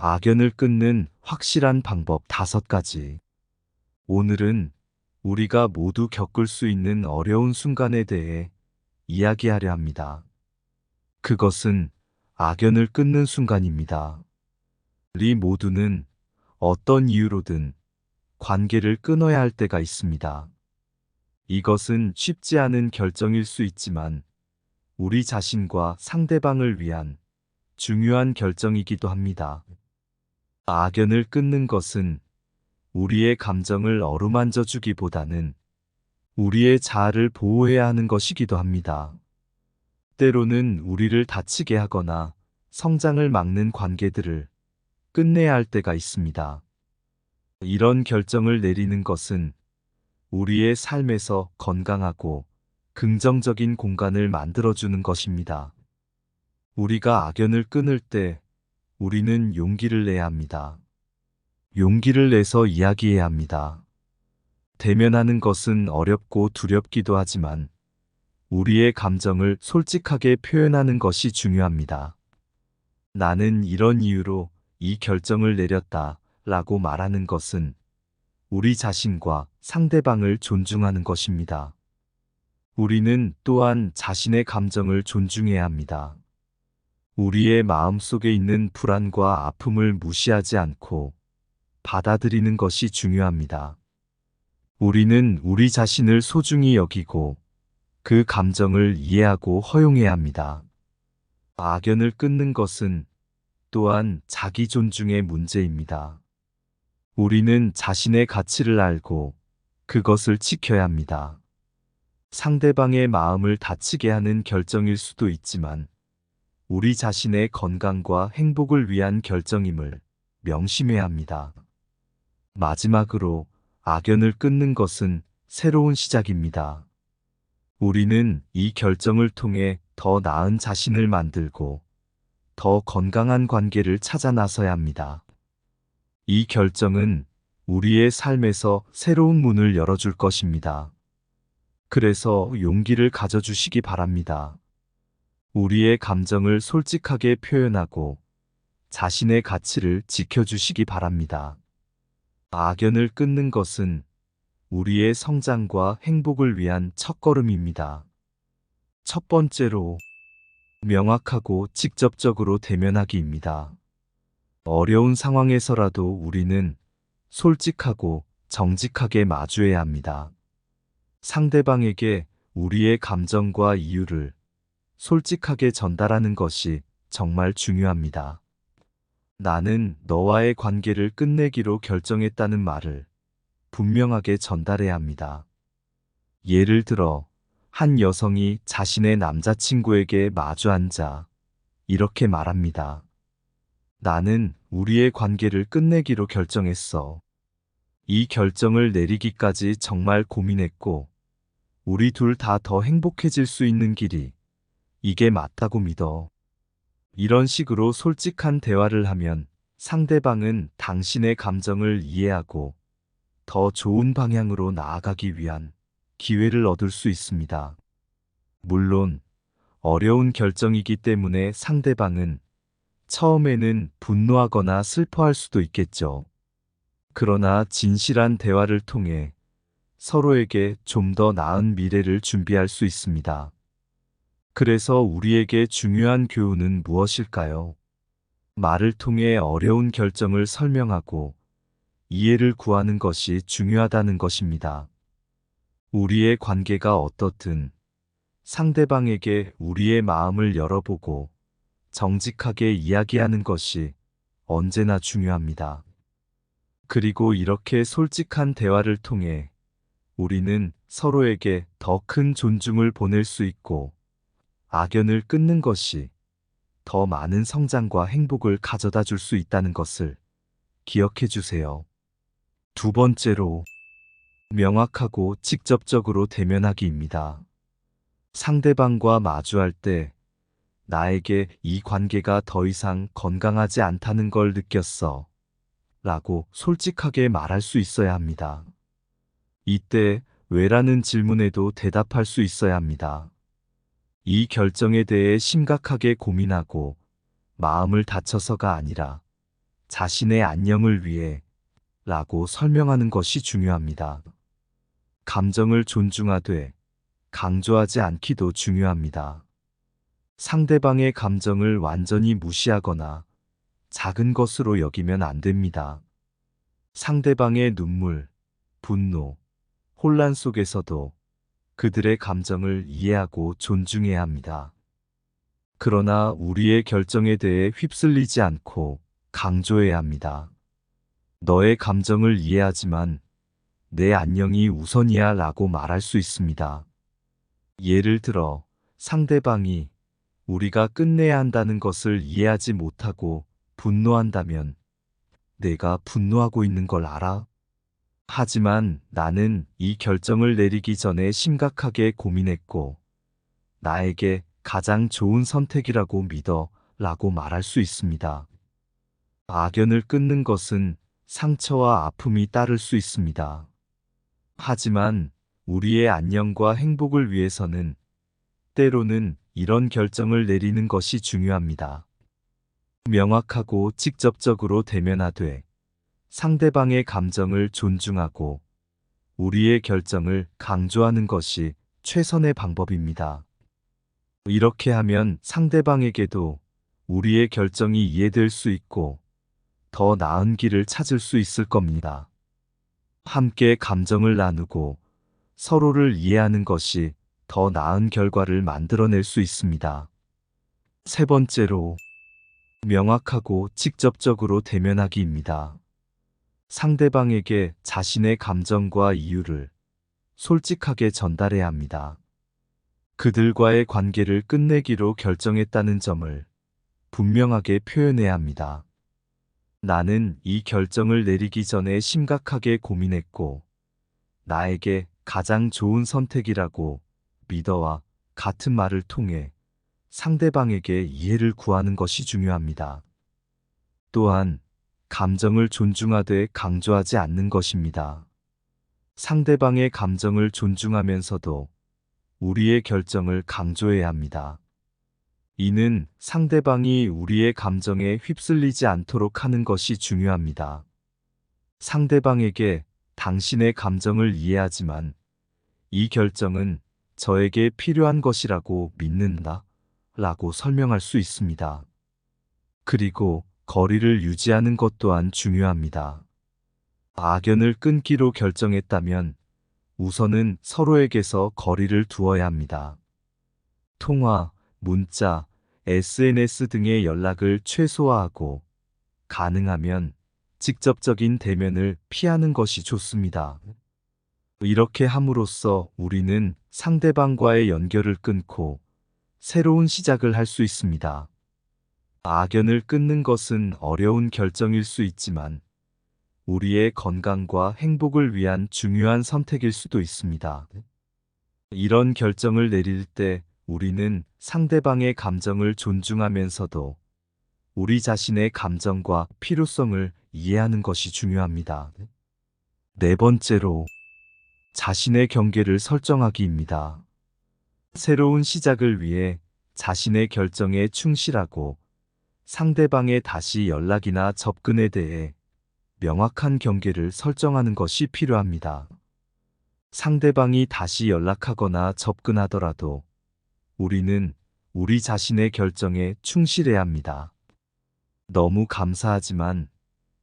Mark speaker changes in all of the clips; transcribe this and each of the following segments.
Speaker 1: 악연을 끊는 확실한 방법 5가지. 오늘은 우리가 모두 겪을 수 있는 어려운 순간에 대해 이야기하려 합니다. 그것은 악연을 끊는 순간입니다. 우리 모두는 어떤 이유로든 관계를 끊어야 할 때가 있습니다. 이것은 쉽지 않은 결정일 수 있지만 우리 자신과 상대방을 위한 중요한 결정이기도 합니다. 악연을 끊는 것은 우리의 감정을 어루만져 주기보다는 우리의 자아를 보호해야 하는 것이기도 합니다. 때로는 우리를 다치게 하거나 성장을 막는 관계들을 끝내야 할 때가 있습니다. 이런 결정을 내리는 것은 우리의 삶에서 건강하고 긍정적인 공간을 만들어주는 것입니다. 우리가 악연을 끊을 때 우리는 용기를 내야 합니다. 용기를 내서 이야기해야 합니다. 대면하는 것은 어렵고 두렵기도 하지만 우리의 감정을 솔직하게 표현하는 것이 중요합니다. 나는 이런 이유로 이 결정을 내렸다 라고 말하는 것은 우리 자신과 상대방을 존중하는 것입니다. 우리는 또한 자신의 감정을 존중해야 합니다. 우리의 마음 속에 있는 불안과 아픔을 무시하지 않고 받아들이는 것이 중요합니다. 우리는 우리 자신을 소중히 여기고 그 감정을 이해하고 허용해야 합니다. 악연을 끊는 것은 또한 자기 존중의 문제입니다. 우리는 자신의 가치를 알고 그것을 지켜야 합니다. 상대방의 마음을 다치게 하는 결정일 수도 있지만 우리 자신의 건강과 행복을 위한 결정임을 명심해야 합니다. 마지막으로 악연을 끊는 것은 새로운 시작입니다. 우리는 이 결정을 통해 더 나은 자신을 만들고 더 건강한 관계를 찾아 나서야 합니다. 이 결정은 우리의 삶에서 새로운 문을 열어줄 것입니다. 그래서 용기를 가져주시기 바랍니다. 우리의 감정을 솔직하게 표현하고 자신의 가치를 지켜주시기 바랍니다. 악연을 끊는 것은 우리의 성장과 행복을 위한 첫걸음입니다. 첫 번째로, 명확하고 직접적으로 대면하기입니다. 어려운 상황에서라도 우리는 솔직하고 정직하게 마주해야 합니다. 상대방에게 우리의 감정과 이유를 솔직하게 전달하는 것이 정말 중요합니다. 나는 너와의 관계를 끝내기로 결정했다는 말을 분명하게 전달해야 합니다. 예를 들어, 한 여성이 자신의 남자친구에게 마주 앉아 이렇게 말합니다. 나는 우리의 관계를 끝내기로 결정했어. 이 결정을 내리기까지 정말 고민했고, 우리 둘 다 더 행복해질 수 있는 길이 이게 맞다고 믿어. 이런 식으로 솔직한 대화를 하면 상대방은 당신의 감정을 이해하고 더 좋은 방향으로 나아가기 위한 기회를 얻을 수 있습니다. 물론 어려운 결정이기 때문에 상대방은 처음에는 분노하거나 슬퍼할 수도 있겠죠. 그러나 진실한 대화를 통해 서로에게 좀 더 나은 미래를 준비할 수 있습니다. 그래서 우리에게 중요한 교훈은 무엇일까요? 말을 통해 어려운 결정을 설명하고 이해를 구하는 것이 중요하다는 것입니다. 우리의 관계가 어떻든 상대방에게 우리의 마음을 열어보고 정직하게 이야기하는 것이 언제나 중요합니다. 그리고 이렇게 솔직한 대화를 통해 우리는 서로에게 더 큰 존중을 보낼 수 있고 악연을 끊는 것이 더 많은 성장과 행복을 가져다 줄 수 있다는 것을 기억해 주세요. 두 번째로, 명확하고 직접적으로 대면하기입니다. 상대방과 마주할 때 나에게 이 관계가 더 이상 건강하지 않다는 걸 느꼈어 라고 솔직하게 말할 수 있어야 합니다. 이때 왜라는 질문에도 대답할 수 있어야 합니다. 이 결정에 대해 심각하게 고민하고 마음을 다쳐서가 아니라 자신의 안녕을 위해 라고 설명하는 것이 중요합니다. 감정을 존중하되 강조하지 않기도 중요합니다. 상대방의 감정을 완전히 무시하거나 작은 것으로 여기면 안 됩니다. 상대방의 눈물, 분노, 혼란 속에서도 그들의 감정을 이해하고 존중해야 합니다. 그러나 우리의 결정에 대해 휩쓸리지 않고 강조해야 합니다. 너의 감정을 이해하지만 내 안녕이 우선이야 라고 말할 수 있습니다. 예를 들어 상대방이 우리가 끝내야 한다는 것을 이해하지 못하고 분노한다면 내가 분노하고 있는 걸 알아? 하지만 나는 이 결정을 내리기 전에 심각하게 고민했고 나에게 가장 좋은 선택이라고 믿어 라고 말할 수 있습니다. 악연을 끊는 것은 상처와 아픔이 따를 수 있습니다. 하지만 우리의 안녕과 행복을 위해서는 때로는 이런 결정을 내리는 것이 중요합니다. 명확하고 직접적으로 대면하되 상대방의 감정을 존중하고 우리의 결정을 강조하는 것이 최선의 방법입니다. 이렇게 하면 상대방에게도 우리의 결정이 이해될 수 있고 더 나은 길을 찾을 수 있을 겁니다. 함께 감정을 나누고 서로를 이해하는 것이 더 나은 결과를 만들어낼 수 있습니다. 세 번째로, 명확하고 직접적으로 대면하기입니다. 상대방에게 자신의 감정과 이유를 솔직하게 전달해야 합니다. 그들과의 관계를 끝내기로 결정했다는 점을 분명하게 표현해야 합니다. 나는 이 결정을 내리기 전에 심각하게 고민했고, 나에게 가장 좋은 선택이라고 믿어와 같은 말을 통해 상대방에게 이해를 구하는 것이 중요합니다. 또한 감정을 존중하되 강조하지 않는 것입니다. 상대방의 감정을 존중하면서도 우리의 결정을 강조해야 합니다. 이는 상대방이 우리의 감정에 휩쓸리지 않도록 하는 것이 중요합니다. 상대방에게 당신의 감정을 이해하지만 이 결정은 저에게 필요한 것이라고 믿는다 라고 설명할 수 있습니다. 그리고 거리를 유지하는 것 또한 중요합니다. 악연을 끊기로 결정했다면 우선은 서로에게서 거리를 두어야 합니다. 통화, 문자, SNS 등의 연락을 최소화하고 가능하면 직접적인 대면을 피하는 것이 좋습니다. 이렇게 함으로써 우리는 상대방과의 연결을 끊고 새로운 시작을 할 수 있습니다. 악연을 끊는 것은 어려운 결정일 수 있지만 우리의 건강과 행복을 위한 중요한 선택일 수도 있습니다. 이런 결정을 내릴 때 우리는 상대방의 감정을 존중하면서도 우리 자신의 감정과 필요성을 이해하는 것이 중요합니다. 네 번째로, 자신의 경계를 설정하기입니다. 새로운 시작을 위해 자신의 결정에 충실하고 상대방의 다시 연락이나 접근에 대해 명확한 경계를 설정하는 것이 필요합니다. 상대방이 다시 연락하거나 접근하더라도 우리는 우리 자신의 결정에 충실해야 합니다. 너무 감사하지만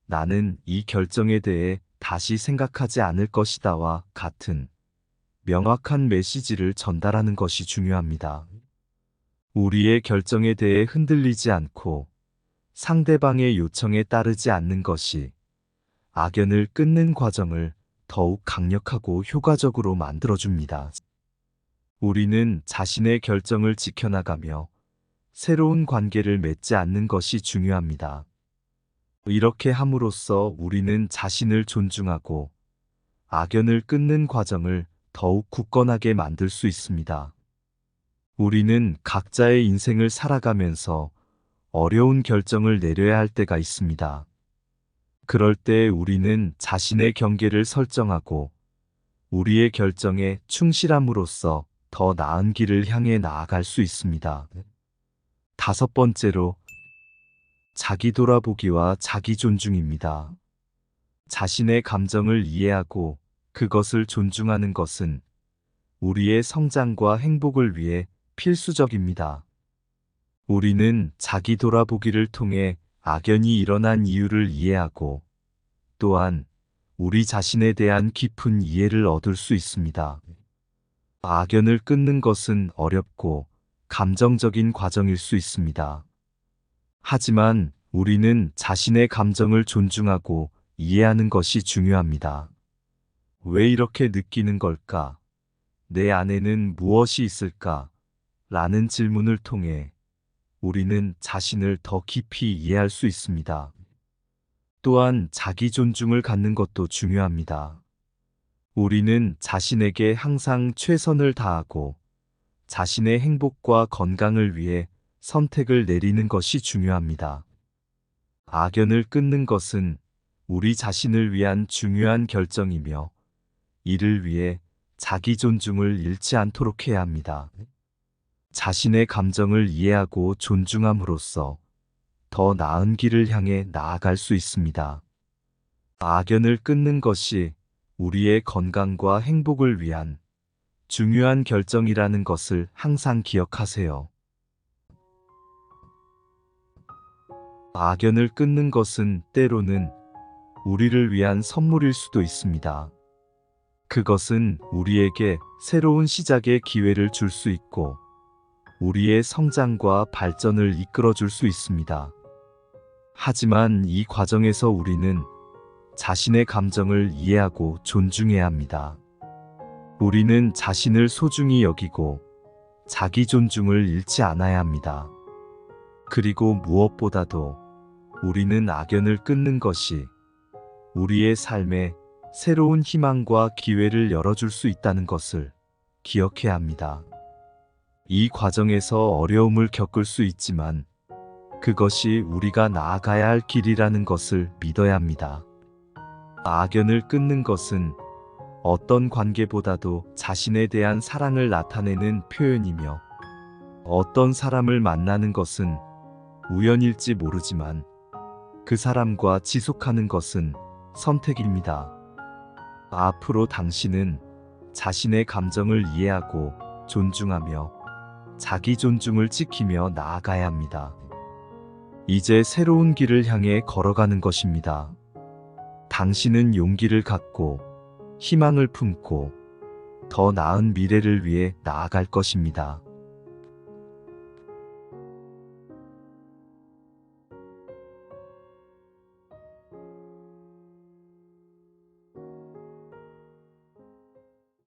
Speaker 1: 나는 이 결정에 대해 다시 생각하지 않을 것이다와 같은 명확한 메시지를 전달하는 것이 중요합니다. 우리의 결정에 대해 흔들리지 않고 상대방의 요청에 따르지 않는 것이 악연을 끊는 과정을 더욱 강력하고 효과적으로 만들어줍니다. 우리는 자신의 결정을 지켜나가며 새로운 관계를 맺지 않는 것이 중요합니다. 이렇게 함으로써 우리는 자신을 존중하고 악연을 끊는 과정을 더욱 굳건하게 만들 수 있습니다. 우리는 각자의 인생을 살아가면서 어려운 결정을 내려야 할 때가 있습니다. 그럴 때 우리는 자신의 경계를 설정하고 우리의 결정에 충실함으로써 더 나은 길을 향해 나아갈 수 있습니다. 다섯 번째로, 자기 돌아보기와 자기 존중입니다. 자신의 감정을 이해하고 그것을 존중하는 것은 우리의 성장과 행복을 위해 필수적입니다. 우리는 자기 돌아보기를 통해 악연이 일어난 이유를 이해하고 또한 우리 자신에 대한 깊은 이해를 얻을 수 있습니다. 악연을 끊는 것은 어렵고 감정적인 과정일 수 있습니다. 하지만 우리는 자신의 감정을 존중하고 이해하는 것이 중요합니다. 왜 이렇게 느끼는 걸까? 내 안에는 무엇이 있을까? 라는 질문을 통해 우리는 자신을 더 깊이 이해할 수 있습니다. 또한 자기 존중을 갖는 것도 중요합니다. 우리는 자신에게 항상 최선을 다하고 자신의 행복과 건강을 위해 선택을 내리는 것이 중요합니다. 악연을 끊는 것은 우리 자신을 위한 중요한 결정이며 이를 위해 자기 존중을 잃지 않도록 해야 합니다. 자신의 감정을 이해하고 존중함으로써 더 나은 길을 향해 나아갈 수 있습니다. 악연을 끊는 것이 우리의 건강과 행복을 위한 중요한 결정이라는 것을 항상 기억하세요. 악연을 끊는 것은 때로는 우리를 위한 선물일 수도 있습니다. 그것은 우리에게 새로운 시작의 기회를 줄 수 있고 우리의 성장과 발전을 이끌어 줄 수 있습니다. 하지만 이 과정에서 우리는 자신의 감정을 이해하고 존중해야 합니다. 우리는 자신을 소중히 여기고 자기 존중을 잃지 않아야 합니다. 그리고 무엇보다도 우리는 악연을 끊는 것이 우리의 삶에 새로운 희망과 기회를 열어줄 수 있다는 것을 기억해야 합니다. 이 과정에서 어려움을 겪을 수 있지만 그것이 우리가 나아가야 할 길이라는 것을 믿어야 합니다. 악연을 끊는 것은 어떤 관계보다도 자신에 대한 사랑을 나타내는 표현이며 어떤 사람을 만나는 것은 우연일지 모르지만 그 사람과 지속하는 것은 선택입니다. 앞으로 당신은 자신의 감정을 이해하고 존중하며 자기 존중을 지키며 나아가야 합니다. 이제 새로운 길을 향해 걸어가는 것입니다. 당신은 용기를 갖고 희망을 품고 더 나은 미래를 위해 나아갈 것입니다.